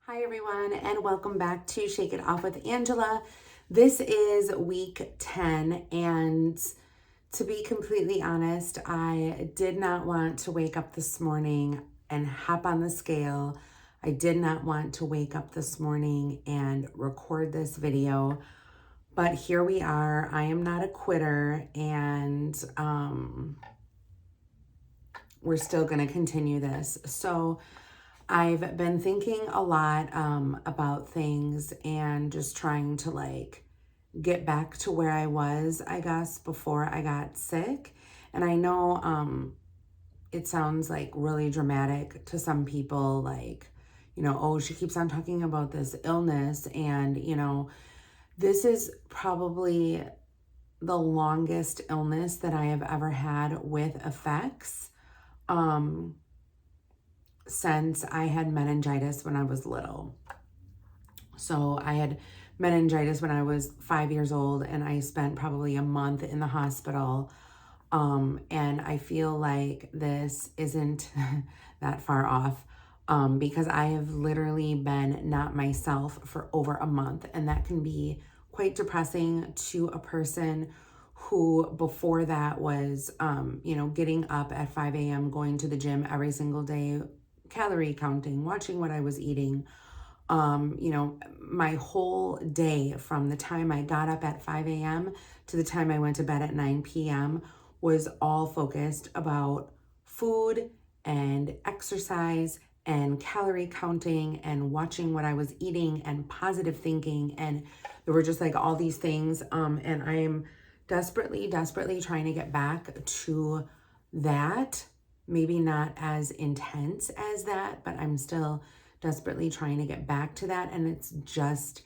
Hi everyone, and welcome back to Shake It Off with Angela. This is week 10, and to be completely honest, I did not want to wake up this morning and hop on the scale. I did not want to wake up this morning and record this video, but here we are. I am not a quitter, and we're still going to continue this. So I've been thinking a lot about things and just trying to get back to where I was, I guess, before I got sick. And I know it sounds like really dramatic to some people, oh, she keeps on talking about this illness. And, this is probably the longest illness that I have ever had with effects. Since I had meningitis when I was little. So I had meningitis when I was 5 years old, and I spent probably a month in the hospital. And I feel like this isn't that far off because I have literally been not myself for over a month, and that can be quite depressing to a person who before that was, getting up at 5 a.m., going to the gym every single day, calorie counting, watching what I was eating. My whole day from the time I got up at 5 a.m. to the time I went to bed at 9 p.m. was all focused about food and exercise and calorie counting and watching what I was eating and positive thinking. And there were just all these things. And I am desperately trying to get back to that. Maybe not as intense as that, but I'm still desperately trying to get back to that, and it's just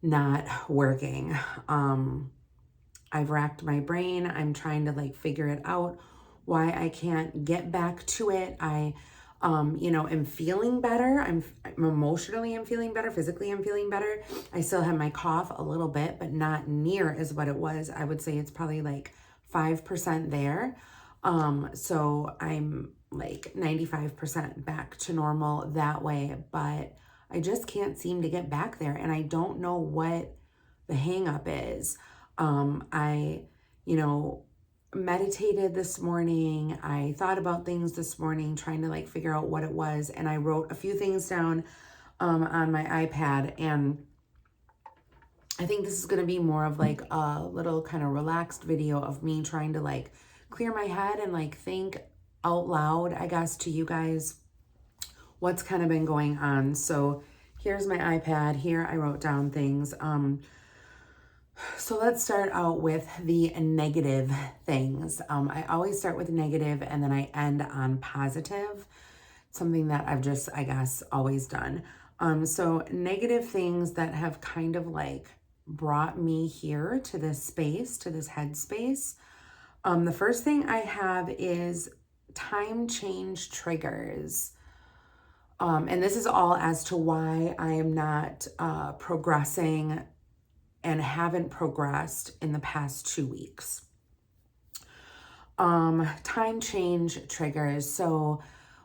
not working. I've racked my brain. I'm trying to figure it out, why I can't get back to it. I am feeling better. I'm emotionally, I'm feeling better. Physically, I'm feeling better. I still have my cough a little bit, but not near as what it was. I would say it's probably 5% there. So I'm 95% back to normal that way, but I just can't seem to get back there. And I don't know what the hang up is. I meditated this morning. I thought about things this morning, trying to figure out what it was. And I wrote a few things down, on my iPad, and I think this is going to be more of a little kind of relaxed video of me trying to clear my head and think out loud, I guess, to you guys what's kind of been going on. So here's my iPad. Here I wrote down things. So let's start out with the negative things. I always start with negative and then I end on positive. Something that I've just, I guess, always done. So negative things that have kind of brought me here to this space, to this headspace. The first thing I have is time change triggers. And this is all as to why I am not progressing and haven't progressed in the past 2 weeks. Time change triggers. So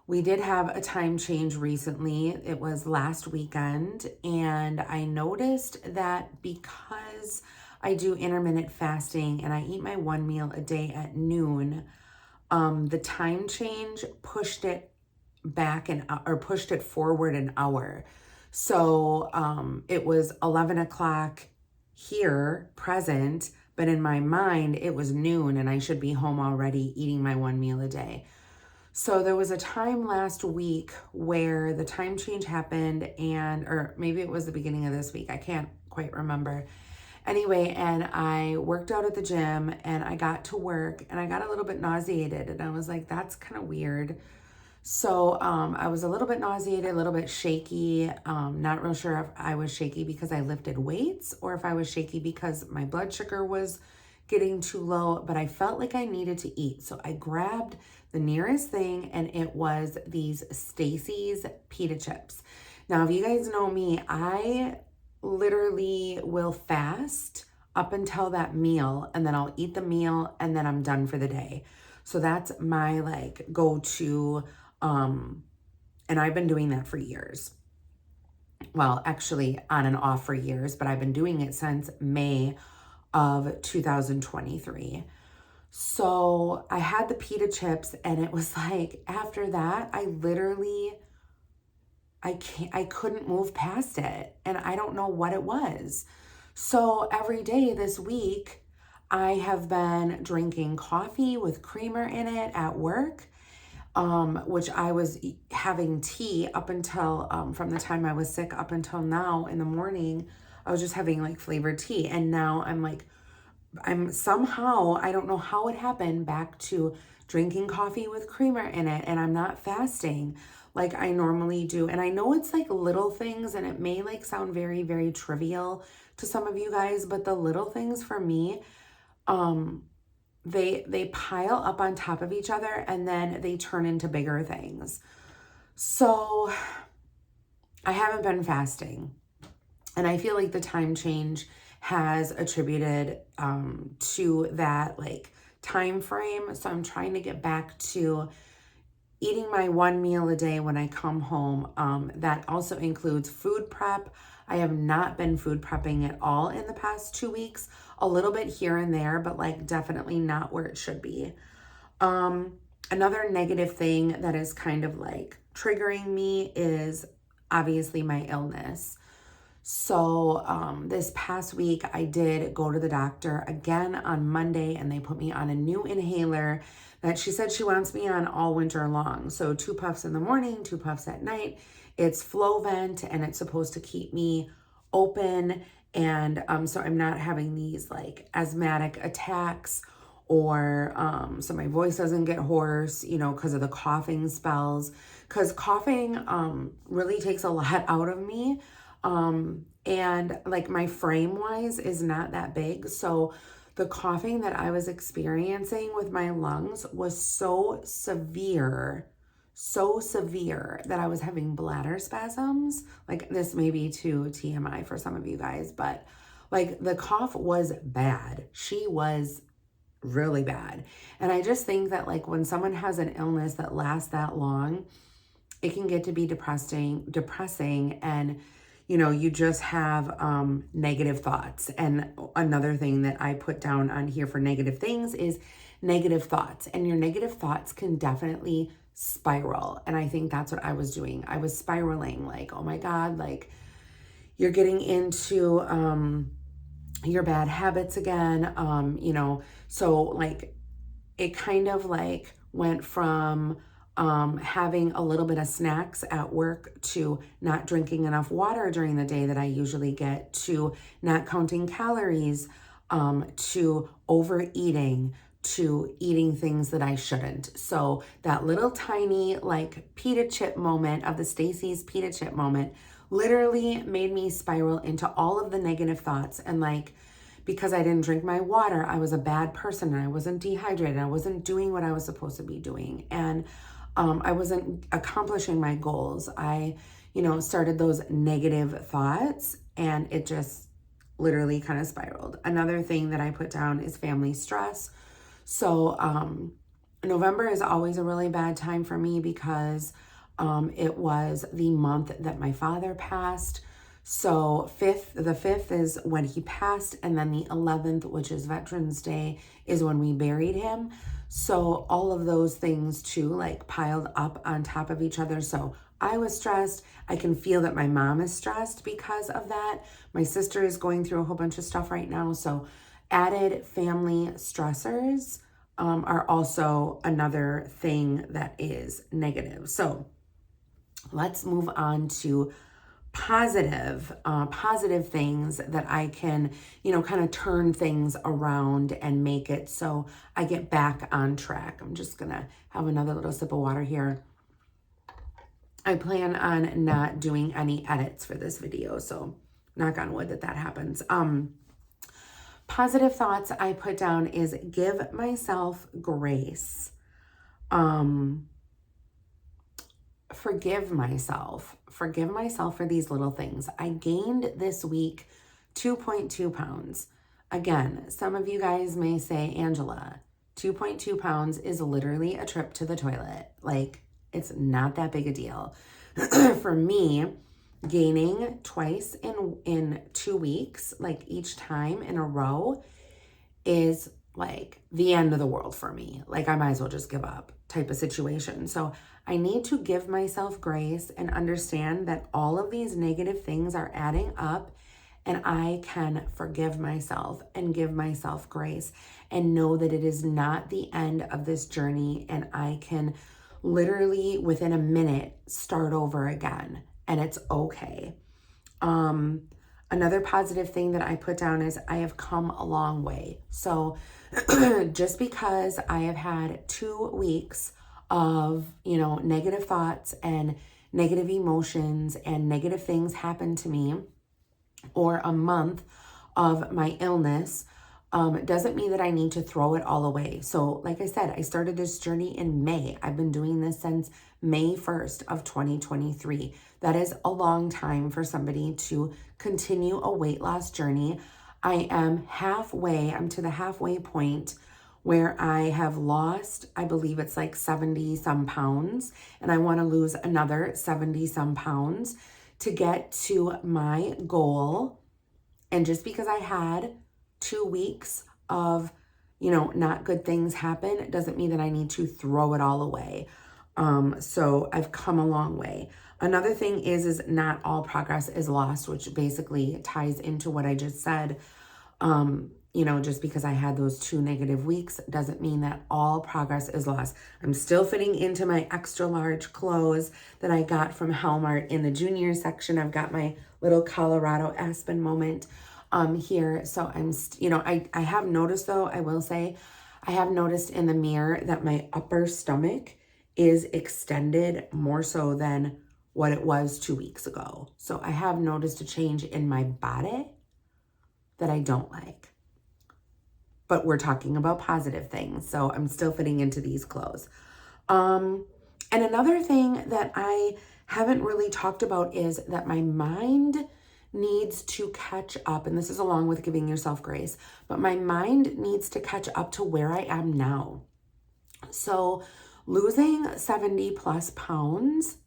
we did have a time change recently. It was last weekend, and I noticed that because I do intermittent fasting and I eat my one meal a day at noon, the time change pushed it back or pushed it forward an hour. So it was 11 o'clock here present, but in my mind it was noon and I should be home already eating my one meal a day. So there was a time last week where the time change happened, or maybe it was the beginning of this week. I can't quite remember. Anyway, and I worked out at the gym and I got to work and I got a little bit nauseated, and I was like, that's kind of weird. So I was a little bit nauseated, a little bit shaky. Not real sure if I was shaky because I lifted weights or if I was shaky because my blood sugar was getting too low, but I felt like I needed to eat. So I grabbed the nearest thing, and it was these Stacy's pita chips. Now, if you guys know me, I literally will fast up until that meal, and then I'll eat the meal and then I'm done for the day. So that's my go-to, and I've been doing that for years. well, actually on and off for years, but I've been doing it since May of 2023. So I had the pita chips, and it was like, after that, I couldn't move past it, and I don't know what it was. So every day this week, I have been drinking coffee with creamer in it at work, which I was having tea up until, from the time I was sick up until now in the morning. I was just having like flavored tea, and now I'm somehow, I don't know how it happened, back to drinking coffee with creamer in it, and I'm not fasting like I normally do. And I know it's like little things, and it may like sound very, very trivial to some of you guys, but the little things for me, they pile up on top of each other, and then they turn into bigger things. So I haven't been fasting, and I feel like the time change has attributed to that like time frame. So I'm trying to get back to eating my one meal a day when I come home. That also includes food prep. I have not been food prepping at all in the past 2 weeks, a little bit here and there, but like definitely not where it should be. Another negative thing that is kind of like triggering me is obviously my illness. So this past week, I did go to the doctor again on Monday, and they put me on a new inhaler that she said she wants me on all winter long. So 2 puffs in the morning, 2 puffs at night. It's flow vent, and it's supposed to keep me open. And so I'm not having these like asthmatic attacks, or so my voice doesn't get hoarse, because of the coughing spells. Because coughing really takes a lot out of me. And like my frame wise is not that big. So the coughing that I was experiencing with my lungs was so severe that I was having bladder spasms. Like, this may be too TMI for some of you guys, but like the cough was bad. She was really bad. And I just think that like when someone has an illness that lasts that long, it can get to be depressing, and you just have negative thoughts. And another thing that I put down on here for negative things is negative thoughts. And your negative thoughts can definitely spiral. And I think that's what I was doing. I was spiraling like, oh my God, like you're getting into your bad habits again. So like it kind of like went from having a little bit of snacks at work to not drinking enough water during the day that I usually get, to not counting calories, to overeating, to eating things that I shouldn't. So that little tiny like pita chip moment of the Stacy's pita chip moment literally made me spiral into all of the negative thoughts. And like, because I didn't drink my water, I was a bad person, and I wasn't dehydrated. I wasn't doing what I was supposed to be doing. And I wasn't accomplishing my goals. I, started those negative thoughts, and it just literally kind of spiraled. Another thing that I put down is family stress. So November is always a really bad time for me because it was the month that my father passed. So the 5th is when he passed, and then the 11th, which is Veterans Day, is when we buried him. So all of those things too, like piled up on top of each other. So I was stressed. I can feel that my mom is stressed because of that. My sister is going through a whole bunch of stuff right now. So added family stressors are also another thing that is negative. So let's move on to positive things that I can, kind of turn things around and make it so I get back on track. I'm just gonna have another little sip of water here. I plan on not doing any edits for this video, so knock on wood that happens. Positive thoughts I put down is give myself grace. Forgive myself for these little things. I gained this week 2.2 pounds. Again, some of you guys may say, Angela, 2.2 pounds is literally a trip to the toilet. Like, it's not that big a deal. For me, gaining twice in 2 weeks, like each time in a row, is like the end of the world for me. Like I might as well just give up type of situation. So I need to give myself grace and understand that all of these negative things are adding up, and I can forgive myself and give myself grace and know that it is not the end of this journey, and I can literally within a minute start over again, and it's okay. Another positive thing that I put down is I have come a long way. So just because I have had 2 weeks of, negative thoughts and negative emotions and negative things happen to me, or a month of my illness, doesn't mean that I need to throw it all away. So like I said, I started this journey in May. I've been doing this since May 1st of 2023. That is a long time for somebody to continue a weight loss journey. I am halfway, I'm to the halfway point where I have lost, I believe it's like 70 some pounds, and I want to lose another 70 some pounds to get to my goal. And just because I had 2 weeks of, not good things happen, doesn't mean that I need to throw it all away. So I've come a long way. Another thing is not all progress is lost, which basically ties into what I just said. Just because I had those 2 negative weeks doesn't mean that all progress is lost. I'm still fitting into my extra large clothes that I got from Hallmark in the junior section. I've got my little Colorado Aspen moment here. So I have noticed, though, I will say, I have noticed in the mirror that my upper stomach is extended more so than what it was 2 weeks ago. So I have noticed a change in my body that I don't like. But we're talking about positive things, so I'm still fitting into these clothes. And another thing that I haven't really talked about is that my mind needs to catch up, and this is along with giving yourself grace, but my mind needs to catch up to where I am now. So losing 70 plus pounds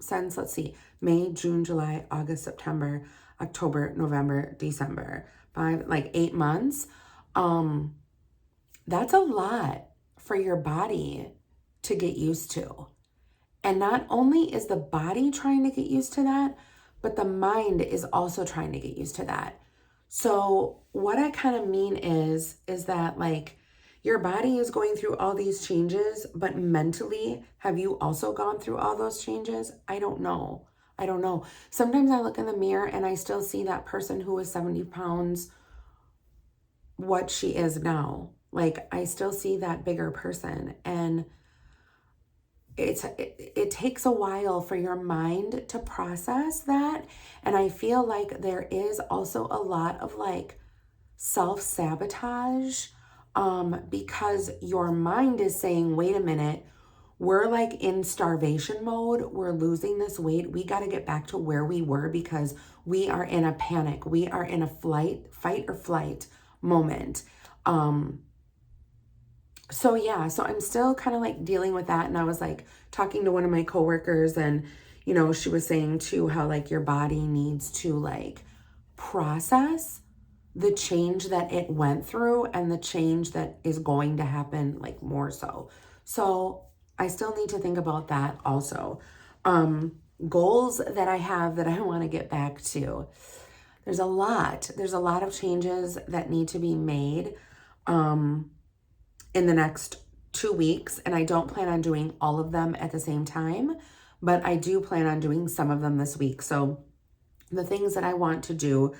since, let's see, May, June, July, August, September, October, November, December, 8 months. That's a lot for your body to get used to. And not only is the body trying to get used to that, but the mind is also trying to get used to that. So what I kind of mean is that your body is going through all these changes, but mentally, have you also gone through all those changes? I don't know. Sometimes I look in the mirror and I still see that person who was 70 pounds, what she is now. I still see that bigger person, and it takes a while for your mind to process that. And I feel like there is also a lot of self-sabotage, because your mind is saying, wait a minute, we're in starvation mode. We're losing this weight. We got to get back to where we were because we are in a panic. We are in a fight or flight moment. So I'm still kind of dealing with that. And I was talking to one of my coworkers, and, she was saying too, how your body needs to process the change that it went through and the change that is going to happen more so. So I still need to think about that also. Goals that I have that I want to get back to. There's a lot of changes that need to be made in the next 2 weeks, and I don't plan on doing all of them at the same time, but I do plan on doing some of them this week. So the things that I want to do,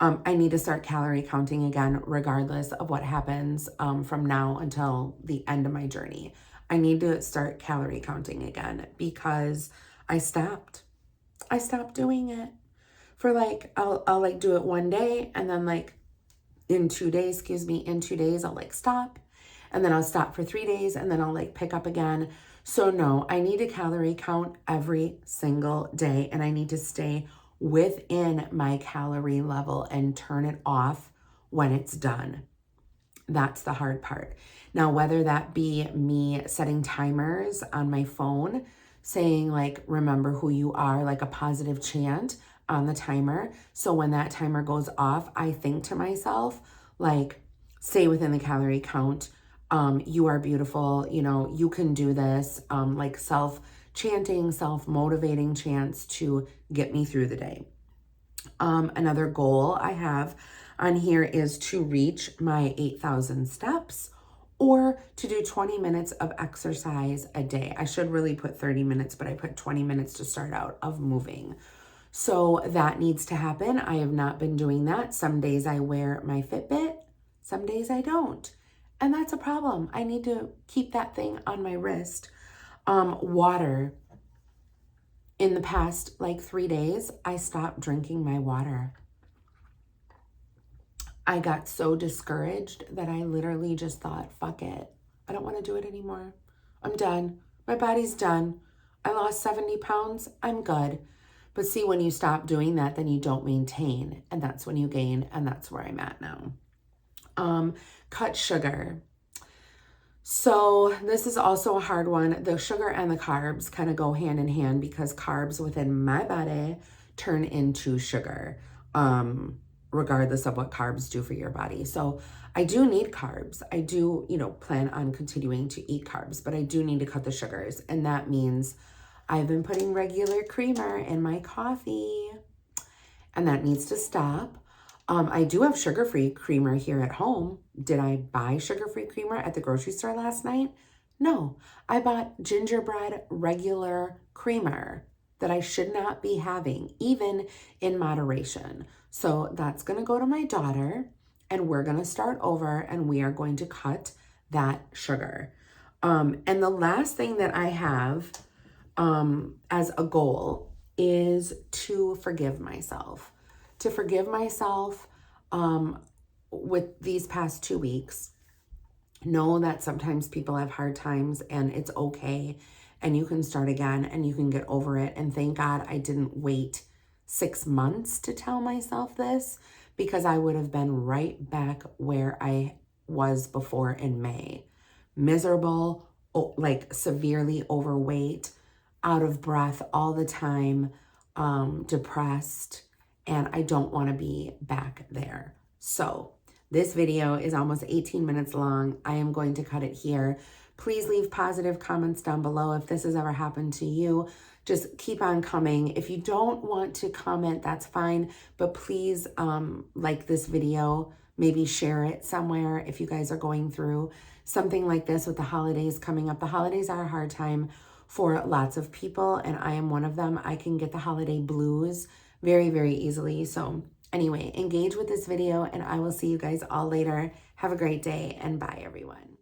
I need to start calorie counting again, regardless of what happens from now until the end of my journey. I need to start calorie counting again because I stopped doing it for I'll do it one day, and then in 2 days, I'll stop, and then I'll stop for 3 days, and then I'll pick up again. So no, I need to calorie count every single day, and I need to stay within my calorie level and turn it off when it's done. That's the hard part. Now, whether that be me setting timers on my phone saying like, remember who you are, like a positive chant on the timer. So when that timer goes off, I think to myself, like, stay within the calorie count. You are beautiful. You know, you can do this. Like self-chanting, self-motivating chants to get me through the day. Another goal I have on here is to reach my 8,000 steps or to do 20 minutes of exercise a day. I should really put 30 minutes, but I put 20 minutes to start out of moving. So that needs to happen. I have not been doing that. Some days I wear my Fitbit, some days I don't. And that's a problem. I need to keep that thing on my wrist. Water. In the past, like 3 days, I stopped drinking my water. I got so discouraged that I literally just thought, fuck it. I don't want to do it anymore. I'm done. My body's done. I lost 70 pounds. I'm good. But see, when you stop doing that, then you don't maintain. And that's when you gain. And that's where I'm at now. Cut sugar. So this is also a hard one. The sugar and the carbs kind of go hand in hand because carbs within my body turn into sugar, regardless of what carbs do for your body. So I do need carbs. I do, plan on continuing to eat carbs, but I do need to cut the sugars. And that means I've been putting regular creamer in my coffee, and that needs to stop. I do have sugar-free creamer here at home. Did I buy sugar-free creamer at the grocery store last night? No, I bought gingerbread regular creamer that I should not be having, even in moderation. So that's going to go to my daughter, and we're going to start over, and we are going to cut that sugar. And the last thing that I have as a goal is to forgive myself. To forgive myself with these past 2 weeks. Know that sometimes people have hard times and it's okay, and you can start again and you can get over it. And thank God I didn't wait 6 months to tell myself this, because I would have been right back where I was before in May. Miserable, like severely overweight, out of breath all the time, depressed. And I don't want to be back there. So this video is almost 18 minutes long. I am going to cut it here. Please leave positive comments down below if this has ever happened to you. Just keep on coming. If you don't want to comment, that's fine. But please like this video. Maybe share it somewhere if you guys are going through something like this with the holidays coming up. The holidays are a hard time for lots of people, and I am one of them. I can get the holiday blues very, very easily. So anyway, engage with this video, and I will see you guys all later. Have a great day, and bye, everyone.